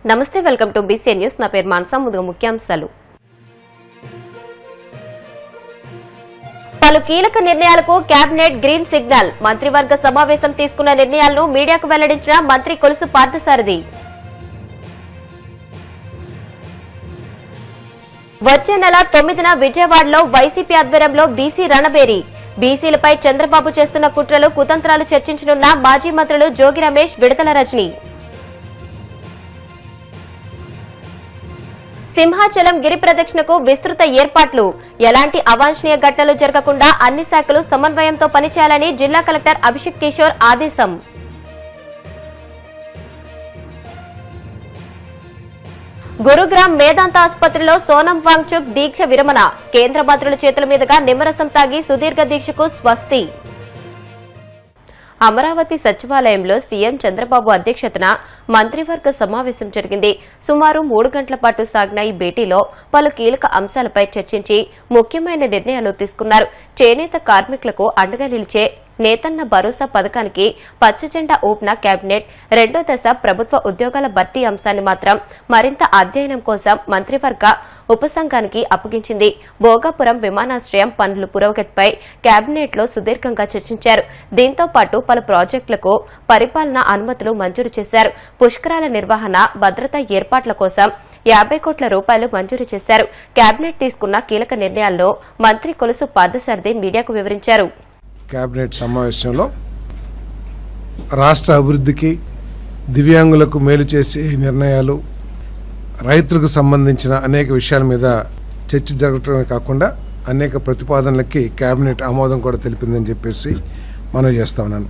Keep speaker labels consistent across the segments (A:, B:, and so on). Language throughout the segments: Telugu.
A: నమస్తే, వెల్కమ్ టు బీసీ న్యూస్. నా పేరు మానస. ముందుగా ముఖ్యాంశాలు. పలు కీలక నిర్ణయాలకు కేబినెట్ గ్రీన్ సిగ్నల్. మంత్రివర్గ సమావేశం తీసుకున్న నిర్ణయాలను మీడియాకు వెల్లడించిన మంత్రి కొలుసు పార్థసారథి. వచ్చే నెల 9న విజయవాడలో వైసీపీ ఆధ్వర్యంలో బీసీ రణబేరి. బీసీలపై చంద్రబాబు చేస్తున్న కుట్రలు కుతంత్రాలు చర్చించనున్న మాజీ మంత్రులు జోగి రమేష్, విడతల రజని. సింహాచలం గిరి ప్రదక్షిణకు విస్తృత ఏర్పాట్లు. ఎలాంటి అవాంఛనీయ ఘటనలు జరగకుండా అన్ని శాఖలు సమన్వయంతో పనిచేయాలని జిల్లా కలెక్టర్ అభిషేక్ కిషోర్ ఆదేశం. గురుగ్రామ్ వేదాంత ఆసుపత్రిలో సోనం వాంగ్చుక్ దీక్ష విరమణ. కేంద్ర మంత్రుల చేతుల మీదుగా నిమ్మరసం తాగి సుదీర్ఘ దీక్షకు స్వస్తి. అమరావతి సచివాలయంలో సీఎం చంద్రబాబు అధ్యక్షతన మంత్రివర్గ సమావేశం జరిగింది. సుమారు 3 గంటల పాటు సాగిన ఈ భేటీలో పలు కీలక అంశాలపై చర్చించి ముఖ్యమైన నిర్ణయాలు తీసుకున్నారు. చేనేత కార్మికులకు అండగా నిలిచే నేతన్న భరోసా పథకానికి పచ్చజెండా ఊపిన కేబినెట్. 2వ దశ ప్రభుత్వ ఉద్యోగాల భర్తీ అంశాన్ని మాత్రం మరింత అధ్యయనం కోసం మంత్రివర్గ ఉపసంఘానికి అప్పగించింది. భోగాపురం విమానాశ్రయం పనుల పురోగతిపై కేబినెట్ లో సుదీర్ఘంగా చర్చించారు. దీంతో పాటు పలు ప్రాజెక్టులకు పరిపాలనా అనుమతులు మంజూరు చేశారు. పుష్కరాల నిర్వహణ, భద్రతా ఏర్పాట్ల కోసం 50 కోట్ల రూపాయలు మంజూరు చేశారు. కేబినెట్ తీసుకున్న కీలక నిర్ణయాల్లో మంత్రి కొలుసు పార్థసారథి మీడియాకు వివరించారు.
B: కేబినెట్ సమావేశంలో రాష్ట్ర అభివృద్ధికి, దివ్యాంగులకు మేలు చేసే నిర్ణయాలు, రైతులకు సంబంధించిన అనేక విషయాల మీద చర్చ జరగటమే కాకుండా అనేక ప్రతిపాదనలకి కేబినెట్ ఆమోదం కూడా తెలిపిందని చెప్పేసి మనం చేస్తా ఉన్నాను.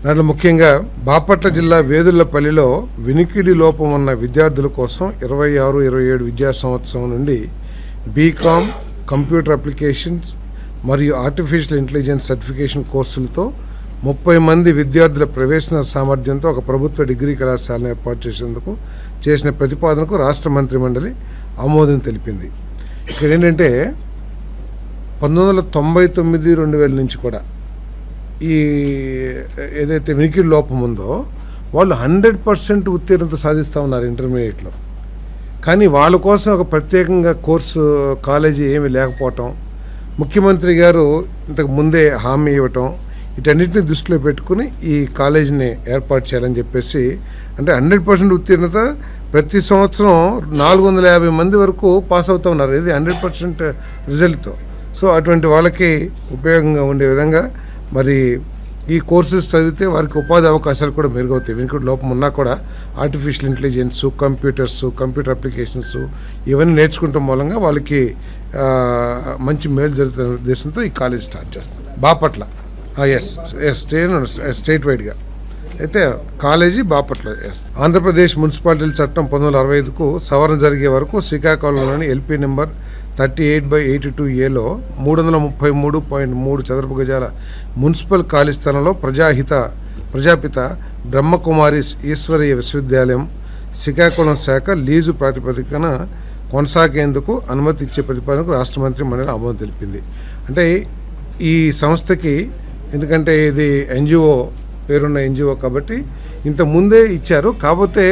B: దాంట్లో ముఖ్యంగా బాపట్ల జిల్లా వేదుళ్లపల్లిలో వినికిడి లోపం ఉన్న విద్యార్థుల కోసం 26-27 విద్యా సంవత్సరం నుండి బీకామ్, కంప్యూటర్ అప్లికేషన్స్ మరియు ఆర్టిఫిషియల్ ఇంటెలిజెన్స్ సర్టిఫికేషన్ కోర్సులతో 30 మంది విద్యార్థుల ప్రవేశన సామర్థ్యంతో ఒక ప్రభుత్వ డిగ్రీ కళాశాలను ఏర్పాటు చేసేందుకు చేసిన ప్రతిపాదనకు రాష్ట్ర మంత్రిమండలి ఆమోదం తెలిపింది. ఇక్కడ ఏంటంటే 1999-2000 నుంచి కూడా ఈ ఏదైతే వినికిడి లోపం ఉందో వాళ్ళు 100% ఉత్తీర్ణత సాధిస్తూ ఉన్నారు ఇంటర్మీడియట్లో. కానీ వాళ్ళ కోసం ఒక ప్రత్యేకంగా కోర్సు కాలేజీ ఏమీ లేకపోవటం, ముఖ్యమంత్రి గారు ఇంతకు ముందే హామీ ఇవ్వటం, వీటన్నిటిని దృష్టిలో పెట్టుకుని ఈ కాలేజీని ఏర్పాటు చేయాలని చెప్పేసి, అంటే 100% ఉత్తీర్ణత ప్రతి సంవత్సరం 450 మంది వరకు పాస్ అవుతూ ఉన్నారు. ఇది 100% రిజల్ట్తో. సో అటువంటి వాళ్ళకి ఉపయోగంగా ఉండే విధంగా మరి ఈ కోర్సెస్ చదివితే వారికి ఉపాధి అవకాశాలు కూడా మెరుగవుతాయి. వినికిడి లోపం ఉన్నా కూడా ఆర్టిఫిషియల్ ఇంటెలిజెన్స్, కంప్యూటర్ అప్లికేషన్స్ ఇవన్నీ నేర్చుకుంటాం మూలంగా వాళ్ళకి మంచి మేలు జరుగుతున్న ఉద్దేశంతో ఈ కాలేజ్ స్టార్ట్ చేస్తాం. బాపట్ల స్టేట్ వైడ్గా అయితే కాలేజీ బాపట్ల వేస్తాం. ఆంధ్రప్రదేశ్ మున్సిపాలిటీల చట్టం 1965కు సవరణ జరిగే వరకు శ్రీకాకుళంలోని ఎల్పీ నెంబర్ 38/82Aలో 333.3 చదరపు గజాల మున్సిపల్ ఖాళీ స్థలంలో ప్రజాపిత బ్రహ్మకుమారిస్ ఈశ్వరీయ విశ్వవిద్యాలయం శ్రీకాకుళం శాఖ లీజు ప్రాతిపదికన కొనసాగేందుకు అనుమతి ఇచ్చే ప్రతిపాదనకు రాష్ట్ర మంత్రి మండలి ఆమోదం తెలిపింది. అంటే ఈ సంస్థకి, ఎందుకంటే ఇది ఎన్జిఓ పేరున్న ఎన్జిఓ కాబట్టి ఇంత ముందే ఇచ్చారు. కాకపోతే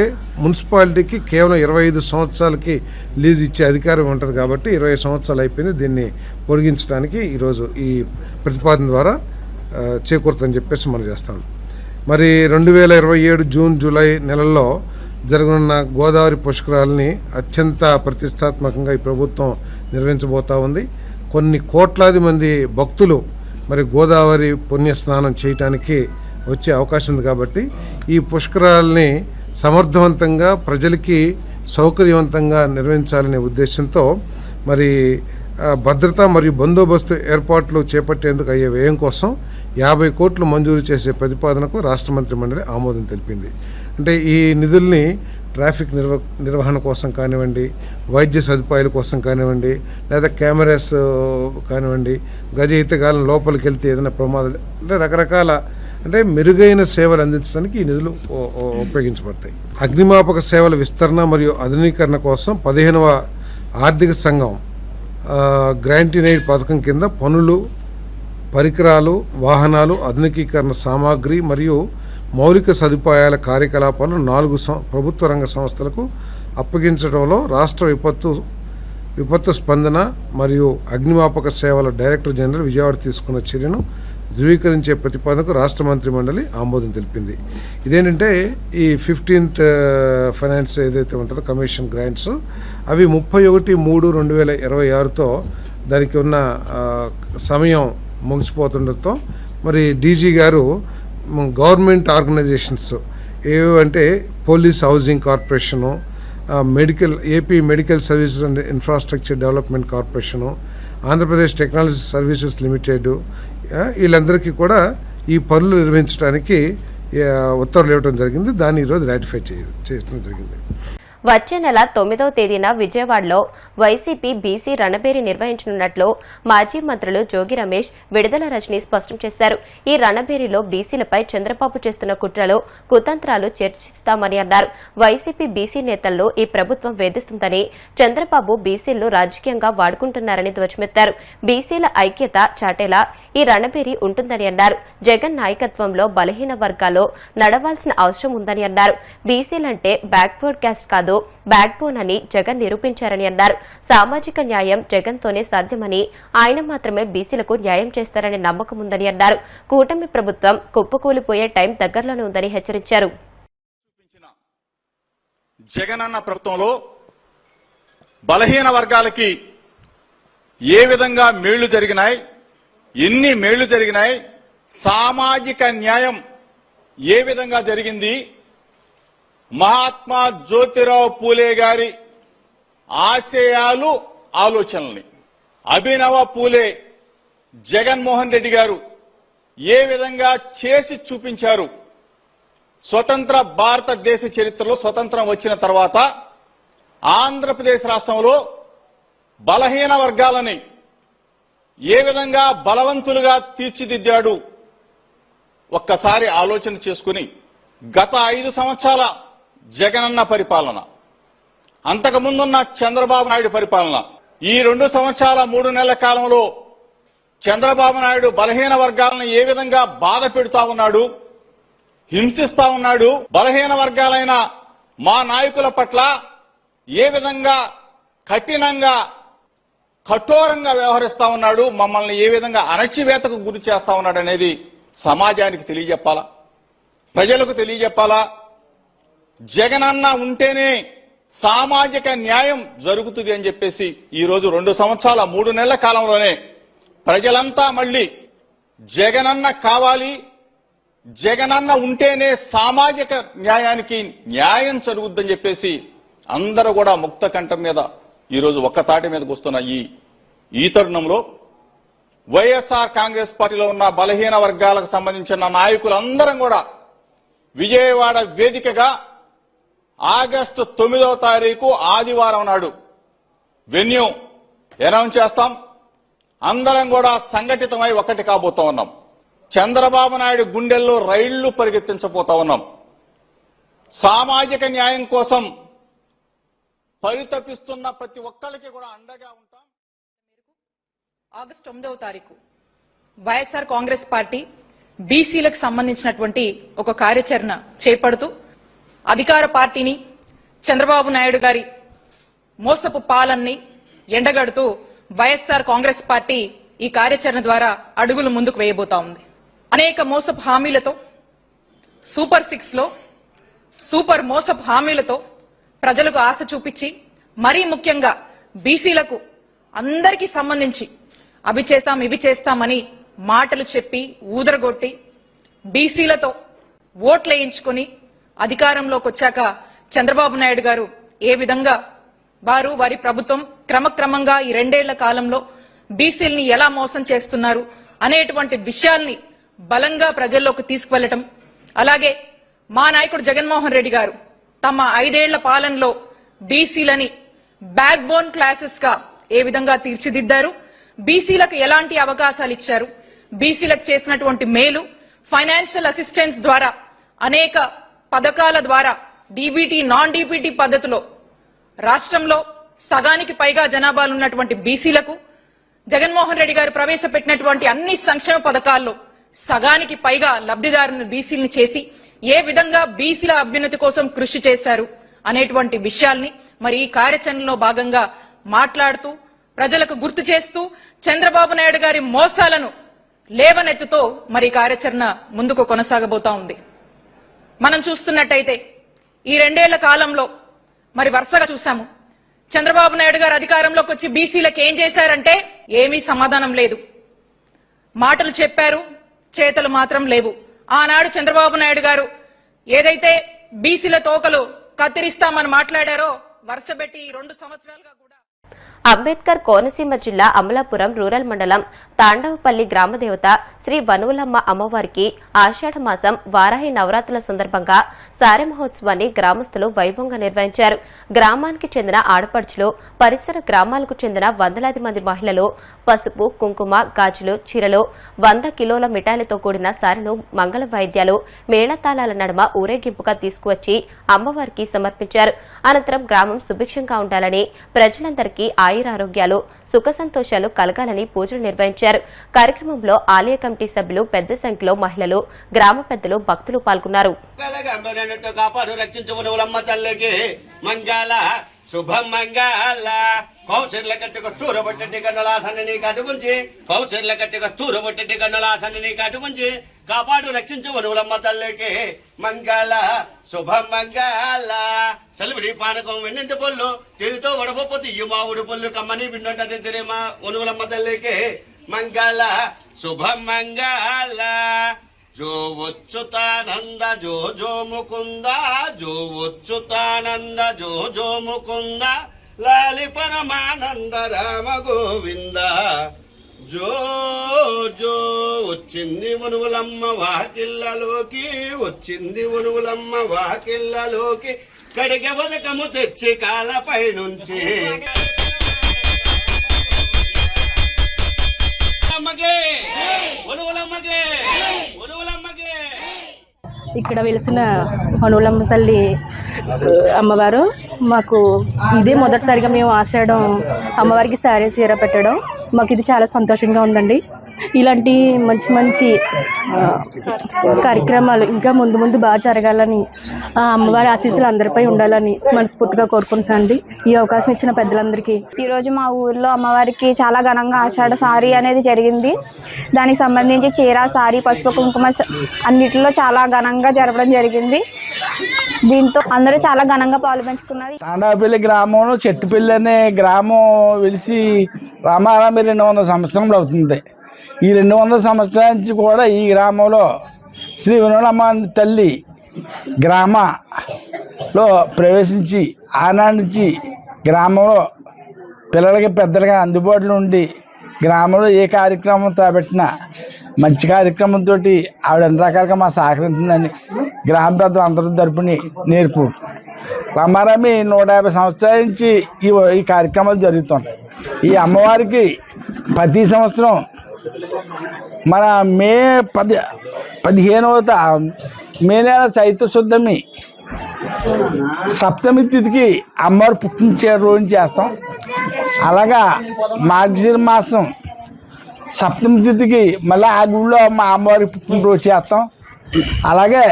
B: మున్సిపాలిటీకి కేవలం 25 సంవత్సరాలకి లీజ్ ఇచ్చే అధికారం ఉంటుంది కాబట్టి 20 సంవత్సరాలు అయిపోయింది. దీన్ని పొడిగించడానికి ఈరోజు ఈ ప్రతిపాదన ద్వారా చేకూరుతుందని చెప్పేసి మనం చేస్తాం. మరి 2027 జూన్, జూలై నెలల్లో జరగనున్న గోదావరి పుష్కరాలని అత్యంత ప్రతిష్టాత్మకంగా ఈ ప్రభుత్వం నిర్వహించబోతూ ఉంది. కొన్ని కోట్లాది మంది భక్తులు మరి గోదావరి పుణ్యస్నానం చేయటానికి వచ్చే అవకాశం ఉంది కాబట్టి ఈ పుష్కరాలని సమర్థవంతంగా ప్రజలకి సౌకర్యవంతంగా నిర్వహించాలనే ఉద్దేశంతో మరి భద్రత మరియు బందోబస్తు ఏర్పాట్లు చేపట్టేందుకు అయ్యే వ్యయం కోసం 50 కోట్లు మంజూరు చేసే ప్రతిపాదనకు రాష్ట్ర మంత్రి మండలి ఆమోదం తెలిపింది. అంటే ఈ నిధుల్ని ట్రాఫిక్ నిర్వహణ కోసం కానివ్వండి, వైద్య సదుపాయాల కోసం కానివ్వండి, లేదా కెమెరాస్ కానివ్వండి, గజ ఈతగాలం లోపలికి వెళ్తే ఏదైనా ప్రమాదాలు, అంటే రకరకాల అంటే మెరుగైన సేవలు అందించడానికి ఈ నిధులు ఉపయోగించబడతాయి. అగ్నిమాపక సేవల విస్తరణ మరియు ఆధునీకరణ కోసం 15వ ఆర్థిక సంఘం గ్రాంట్ ఇన్ ఎయిడ్ పథకం కింద పనులు, పరికరాలు, వాహనాలు, ఆధునికీకరణ సామాగ్రి మరియు మౌలిక సదుపాయాల కార్యకలాపాలను 4 ప్రభుత్వ రంగ సంస్థలకు అప్పగించడంలో రాష్ట్ర విపత్తు స్పందన మరియు అగ్నిమాపక సేవల డైరెక్టర్ జనరల్ విజయవాడ తీసుకున్న చర్యను ధృవీకరించే ప్రతిపాదనకు రాష్ట్ర మంత్రి మండలి ఆమోదం తెలిపింది. ఇదేంటంటే ఈ 15th ఫైనాన్స్ ఏదైతే ఉంటుందో కమిషన్ గ్రాంట్స్ అవి 31/3/2026తో దానికి ఉన్న సమయం ముగిసిపోతుండటంతో మరి డీజీ గారు గవర్నమెంట్ ఆర్గనైజేషన్స్ ఏవంటే police housing corporation, AP medical services and infrastructure development corporation, Andhra Pradesh technology services limited వీళ్ళందరికీ కూడా ఈ పనులు నిర్వహించడానికి ఉత్తర్వులు ఇవ్వడం జరిగింది. దాన్ని ఈరోజు రాటిఫై చేయడం జరిగింది.
A: వచ్చే నెల 9వ తేదీన విజయవాడలో వైసీపీ బీసీ రణబేరి నిర్వహించనున్నట్లు మాజీ మంత్రులు జోగి రమేష్, విడుదల రజని స్పష్టం చేశారు. ఈ రణబేరిలో బీసీలపై చంద్రబాబు చేస్తున్న కుట్రలు, కుతంత్రాలు చర్చిస్తామని అన్నారు. వైసీపీ బీసీ నేతలను ఈ ప్రభుత్వం వేధిస్తుందని, చంద్రబాబు బీసీలను రాజకీయంగా వాడుకుంటున్నారని ధ్వజమెత్తారు. బీసీల ఐక్యత చాటేలా ఈ రణబేరి ఉంటుందని అన్నారు. జగన్ నాయకత్వంలో బలహీన వర్గాల్లో నడవాల్సిన అవసరం ఉందని అన్నారు. బీసీలంటే బ్యాక్వర్డ్ క్యాస్ట్ కాదు, బ్యాక్ బోన్ అని జగన్ నిరూపించారని అన్నారు. సామాజిక న్యాయం జగన్తోనే సాధ్యమని, ఆయన మాత్రమే బీసీలకు న్యాయం చేస్తారనే నమ్మకం ఉందని అన్నారు. కూటమి ప్రభుత్వం కుప్పకూలిపోయే టైం దగ్గరలోనే ఉందని హెచ్చరించారు.
C: జగనన్న ప్రభుత్వంలో బలహీన వర్గాలకి ఏ విధంగా మేళ్లు జరిగినాయి, ఎన్ని మేళ్లు జరిగినాయి, సామాజిక న్యాయం ఏ విధంగా జరిగింది, మహాత్మా జ్యోతిరావు పూలే గారి ఆశయాలు, ఆలోచనల్ని అభినవ పూలే జగన్మోహన్ రెడ్డి గారు ఏ విధంగా చేసి చూపించారు. స్వతంత్ర భారతదేశ చరిత్రలో స్వతంత్రం వచ్చిన తర్వాత ఆంధ్రప్రదేశ్ రాష్ట్రంలో బలహీన వర్గాలని ఏ విధంగా బలవంతులుగా తీర్చిదిద్దాడు ఒక్కసారి ఆలోచన చేసుకుని గత 5 సంవత్సరాల జగనన్న పరిపాలన, అంతకుముందున్న చంద్రబాబు నాయుడు పరిపాలన, ఈ 2 సంవత్సరాల 3 నెలల కాలంలో చంద్రబాబు నాయుడు బలహీన వర్గాలను ఏ విధంగా బాధ పెడుతా ఉన్నాడు, హింసిస్తా ఉన్నాడు, బలహీన వర్గాలైన మా నాయకుల పట్ల ఏ విధంగా కఠినంగా కఠోరంగా వ్యవహరిస్తా ఉన్నాడు, మమ్మల్ని ఏ విధంగా అణచివేతకు గురి చేస్తా ఉన్నాడు అనేది సమాజానికి తెలియజెప్పాలా, ప్రజలకు తెలియజెప్పాలా. జగనన్న ఉంటేనే సామాజిక న్యాయం జరుగుతుంది అని చెప్పేసి ఈరోజు 2 సంవత్సరాల 3 నెలల కాలంలోనే ప్రజలంతా మళ్ళీ జగనన్న కావాలి, జగనన్న ఉంటేనే సామాజిక న్యాయానికి న్యాయం జరుగుద్దని చెప్పేసి అందరూ కూడా ముక్త కంఠం మీద ఈరోజు ఒక్క తాటి మీదకి వస్తున్న ఈ తరుణంలో వైఎస్ఆర్ కాంగ్రెస్ పార్టీలో ఉన్న బలహీన వర్గాలకు సంబంధించిన నాయకులందరం కూడా విజయవాడ వేదికగా ఆగస్టు 9వ తారీఖు ఆదివారం నాడు వెన్యూ అనౌన్స్ చేస్తాం. అందరం కూడా సంఘటితమై ఒక్కటి కాబోతా ఉన్నాం. చంద్రబాబు నాయుడు గుండెల్లో రైళ్లు పరిగెత్తించబోతా ఉన్నాం. సామాజిక న్యాయం కోసం పరితపిస్తున్న ప్రతి ఒక్కరికి కూడా అండగా ఉంటాం.
D: ఆగస్టు 9వ తారీఖు వైఎస్ఆర్ కాంగ్రెస్ పార్టీ బీసీలకు సంబంధించినటువంటి ఒక కార్యాచరణ చేపడుతూ అధికార పార్టీని, చంద్రబాబు నాయుడు గారి మోసపు పాలనని ఎండగడుతూ వైఎస్ఆర్ కాంగ్రెస్ పార్టీ ఈ కార్యాచరణ ద్వారా అడుగులు ముందుకు వేయబోతా ఉంది. అనేక మోసపు హామీలతో, సూపర్ 6లో సూపర్ మోసపు హామీలతో ప్రజలకు ఆశ చూపించి, మరీ ముఖ్యంగా బీసీలకు అందరికీ సంబంధించి అవి చేస్తాం ఇవి చేస్తామని మాటలు చెప్పి ఊదరగొట్టి బీసీలతో ఓట్లేయించుకుని అధికారంలోకి వచ్చాక చంద్రబాబు నాయుడు గారు ఏ విధంగా వారి ప్రభుత్వం క్రమక్రమంగా ఈ 2 ఏళ్ల కాలంలో బీసీలని ఎలా మోసం చేస్తున్నారు అనేటువంటి విషయాల్ని బలంగా ప్రజల్లోకి తీసుకువెళ్లటం, అలాగే మా నాయకుడు జగన్మోహన్ రెడ్డి గారు తమ 5 ఏళ్ల పాలనలో బీసీలని బ్యాక్ బోన్ క్లాసెస్ గా ఏ విధంగా తీర్చిదిద్దారు, బీసీలకు ఎలాంటి అవకాశాలు ఇచ్చారు, బీసీలకు చేసినటువంటి మేలు, ఫైనాన్షియల్ అసిస్టెన్స్ ద్వారా, అనేక పథకాల ద్వారా, డీబీటీ నాన్ డీబీటీ పద్ధతిలో రాష్ట్రంలో సగానికి పైగా జనాభాలు ఉన్నటువంటి బీసీలకు జగన్మోహన్ రెడ్డి గారు ప్రవేశపెట్టినటువంటి అన్ని సంక్షేమ పథకాల్లో సగానికి పైగా లబ్ధిదారులను బీసీలను చేసి ఏ విధంగా బీసీల అభ్యున్నతి కోసం కృషి చేశారు అనేటువంటి విషయాల్ని మరి ఈ కార్యాచరణలో భాగంగా మాట్లాడుతూ ప్రజలకు గుర్తు చేస్తూ చంద్రబాబు నాయుడు గారి మోసాలను లేవనెత్తుతో మరి కార్యాచరణ ముందుకు కొనసాగబోతా ఉంది. మనం చూస్తున్నట్టయితే ఈ 2 ఏళ్ల కాలంలో మరి వరుసగా చూసాము. చంద్రబాబు నాయుడు గారు అధికారంలోకి వచ్చి బీసీలకు ఏం చేశారంటే ఏమీ సమాధానం లేదు. మాటలు చెప్పారు, చేతలు మాత్రం లేవు. ఆనాడు చంద్రబాబు నాయుడు గారు ఏదైతే బీసీల తోకలు కత్తిరిస్తామని మాట్లాడారో వరుసబెట్టి 2 సంవత్సరాలుగా కూడా
A: అంబేద్కర్ కోనసీమ జిల్లా అమలాపురం రూరల్ మండలం తాండవపల్లి గ్రామదేవత శ్రీ వనువులమ్మ అమ్మవారికి ఆషాఢ మాసం వారాహి నవరాత్రుల సందర్భంగా సారె మహోత్సవాన్ని గ్రామస్తులు వైభవంగా నిర్వహించారు. గ్రామానికి చెందిన ఆడపడుచులు, పరిసర గ్రామాలకు చెందిన వందలాది మంది మహిళలు పసుపు, కుంకుమ, గాజులు, చీరలు, 100 కిలోల మిఠాయిలతో కూడిన సారెను మంగళ వాయిద్యాలు, మేళతాళాల నడుమ ఊరేగింపుగా తీసుకువచ్చి అమ్మవారికి సమర్పించారు. అనంతరం గ్రామం సుభిక్షంగా ఉండాలని, ప్రజలందరికీ ఆయురారోగ్యాలు, సుఖ సంతోషాలు కలగాలని పూజలు నిర్వహించారు. కార్యక్రమంలో ఆలయ కమిటీ సభ్యులు, పెద్ద సంఖ్యలో మహిళలు, గ్రామ పెద్దలు, భక్తులు పాల్గొన్నారు.
E: శుభం మంగళ కౌశర్ల కట్టుకు తూరబొట్టటి కన్నులాసన్ని నీ కట్టుకుంచి కౌశర్ల కట్టుకు తూరబొట్టటి కన్నులాసన్ని నీ కట్టుకుంచి కాపాడు రక్షించు వనువులమ్మ తల్లికి మంగళ శుభం మంగళ సెలవిడి పానకం వెన్నింటి పొల్లు తిరితో వడపప్పు తియ్యి మావుడు పొల్లు కమ్మని పిండుంటది తిరిమా వనువులమ్మ తల్లికి మంగళ శుభం మంగళ జో వచ్చుతానంద జో జో ముకుంద జో వచ్చుతానంద జో జో ముకుంద లాలి పరమానంద రామ గోవింద జో జో వచ్చింది వనువులమ్మ వాకిళ్ళలోకి వచ్చింది వనువులమ్మ వాకిళ్ళలోకి కడిగ బతుకము తెచ్చి కాలపై నుంచి
F: ఇక్కడ వెలిసిన వనువులమ్మ తల్లి అమ్మవారు మాకు ఇదే మొదటిసారిగా మేము ఆషాఢం అమ్మవారికి సారీ చీర పెట్టడం మాకు ఇది చాలా సంతోషంగా ఉందండి. ఇలాంటి మంచి మంచి కార్యక్రమాలు ఇంకా ముందు ముందు బాగా జరగాలని, అమ్మవారి ఆశీస్సులు అందరిపై ఉండాలని మనస్ఫూర్తిగా కోరుకుంటున్నానండి. ఈ అవకాశం ఇచ్చిన పెద్దలందరికీ.
G: ఈరోజు మా ఊర్లో అమ్మవారికి చాలా ఘనంగా ఆషాఢ సారీ అనేది జరిగింది. దానికి సంబంధించి చీర, సారీ, పసుపు, కుంకుమ అన్నిటిలో చాలా ఘనంగా జరపడం జరిగింది. దీంతో అందరూ చాలా ఘనంగా పాలు పంచుకున్నారు.
H: తాండవపల్లి గ్రామంలో చెట్టుపల్లి అనే గ్రామం వెలిసి రామారామి 200 సంవత్సరంలో అవుతుంది. ఈ 200 సంవత్సరాల నుంచి కూడా ఈ గ్రామంలో శ్రీ వనువులమ్మ తల్లి గ్రామంలో ప్రవేశించి ఆనాటి నుంచి గ్రామంలో పిల్లలకి పెద్దలుగా అందుబాటులో ఉండి గ్రామంలో ఏ కార్యక్రమం తలపెట్టినా మంచి కార్యక్రమంతో ఆవిడ అన్ని రకాలుగా మా సహకరించిందని గ్రామ పెద్దలు అందరూ తరపుని నేర్పు. రామారామి 150 సంవత్సరాల నుంచి ఈ కార్యక్రమాలు జరుగుతున్నాయి. ఈ అమ్మవారికి ప్రతి సంవత్సరం మన మే 15వ మే నెల చైత్ర శుద్ధమి సప్తమి తిథికి అమ్మవారు పుట్టిన రోజు చేస్తాం. అలాగా మార్గశిర మాసం సప్తమి తిథికి మళ్ళీ ఆ గుడిలో మా అమ్మవారికి పుట్టినరోజు చేస్తాం. అలాగే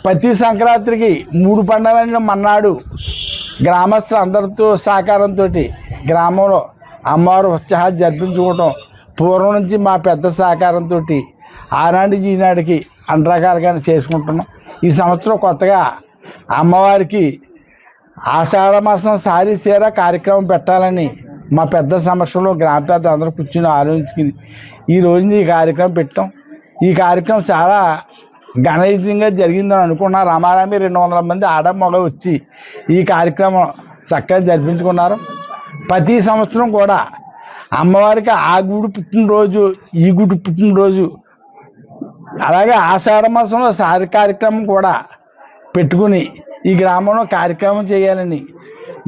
H: ప్రతి సంక్రాంతికి 3 పండుగల మన్నాడు గ్రామస్తులు అందరితో సహకారంతో గ్రామంలో అమ్మవారు ఉత్సాహాలు జరిపించుకోవటం పూర్వం నుంచి మా పెద్ద సహకారంతో ఆనాటి ఈనాటికి అన్ని రకాలుగా చేసుకుంటున్నాం. ఈ సంవత్సరం కొత్తగా అమ్మవారికి ఆషాఢ మాసం సారీ చీర కార్యక్రమం పెట్టాలని మా పెద్ద సమక్షంలో గ్రామ పెద్ద అందరూ కూర్చుని ఆలోచించుకుని ఈ రోజున ఈ కార్యక్రమం పెట్టాం. ఈ కార్యక్రమం చాలా ఘనయుతంగా జరిగిందని అనుకున్నా. రామారామి 200 మంది ఆడ మగ వచ్చి ఈ కార్యక్రమం చక్కగా జరిపించుకున్నారు. ప్రతి సంవత్సరం కూడా అమ్మవారికి ఆ గుడి పుట్టినరోజు, ఈ గుడి పుట్టినరోజు, అలాగే ఆషాఢ మాసంలో సారి కార్యక్రమం కూడా పెట్టుకుని ఈ గ్రామంలో కార్యక్రమం చేయాలని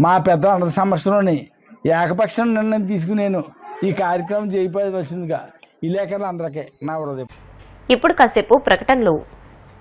H: మా పెద్ద అందరి సమస్యలోని ఏకపక్షం నిర్ణయం తీసుకుని నేను ఈ కార్యక్రమం చేయవలసిందిగా విలేకరులు అందరికీ నా హృదయం.
A: ఇప్పుడు కాసేపు ప్రకటనలు.